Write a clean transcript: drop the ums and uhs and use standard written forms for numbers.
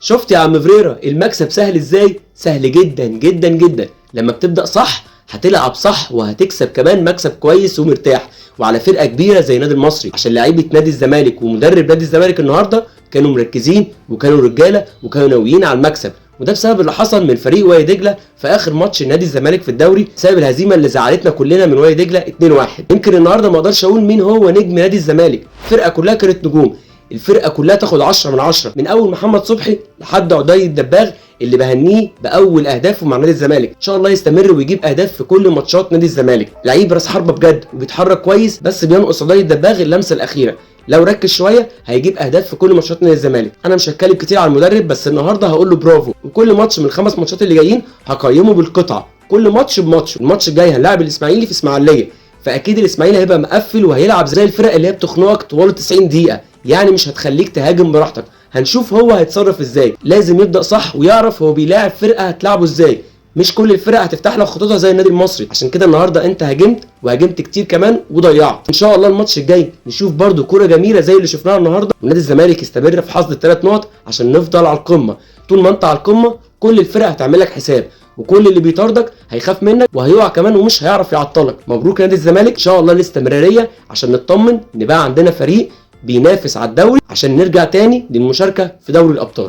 شفت يا عم فريرة المكسب سهل ازاي؟ سهل جدا جدا جدا. لما بتبدأ صح هتلعب صح وهتكسب كمان مكسب كويس ومرتاح، وعلى فرقة كبيرة زي نادي المصري. عشان لعيبة نادي الزمالك ومدرب نادي الزمالك النهارده كانوا مركزين وكانوا رجالة وكانوا ناويين على المكسب، وده بسبب اللي حصل من فريق وادي دجله في اخر ماتش نادي الزمالك في الدوري، بسبب الهزيمه اللي زعلتنا كلنا من وادي دجله 2-1. يمكن النهارده ما اقدرش اقول مين هو نجم نادي الزمالك، الفرقه كلها كانت نجوم، الفرقه كلها تاخد 10 من 10، من اول محمد صبحي لحد عدي الدباغ اللي بهنيه باول اهدافه مع نادي الزمالك. ان شاء الله يستمر ويجيب اهداف في كل ماتشات نادي الزمالك. لعيب راس حربه بجد وبيتحرك كويس، بس بينقص عدي الدباغ اللمسه الاخيره. لو ركز شويه هيجيب اهداف في كل ماتشات نادي الزمالك. انا مش هتكلم كتير على المدرب، بس النهارده هقول له برافو، وكل ماتش من الخمس ماتشات اللي جايين هقيمه بالقطعه، كل ماتش بماتش. الماتش الجاي هنلاعب الاسماعيلي في اسماعيليه، فاكيد الاسماعيلي هيبقى مقفل وهيلعب زي الفرق اللي هي بتخنقك طوال 90 دقيقه، يعني مش هتخليك تهاجم براحتك. هنشوف هو هيتصرف ازاي. لازم يبدا صح ويعرف هو بيلاعب فرقه هتلعبه ازاي، مش كل الفرق هتفتح لك خطوطها زي النادي المصري. عشان كده النهارده انت هاجمت وهاجمت كتير كمان وضيعت. ان شاء الله الماتش الجاي نشوف برده كوره جميله زي اللي شفناها النهارده، ونادي الزمالك يستمر في حصد الثلاث نقط عشان نفضل على القمه. طول ما انت على القمه كل الفرق هتعمل لك حساب، وكل اللي بيطاردك هيخاف منك وهيقع كمان ومش هيعرف يعطلك. مبروك نادي الزمالك، ان شاء الله الاستمراريه عشان نطمن ان بقى عندنا فريق بينافس على الدوري عشان نرجع تاني للمشاركه في دوري الابطال.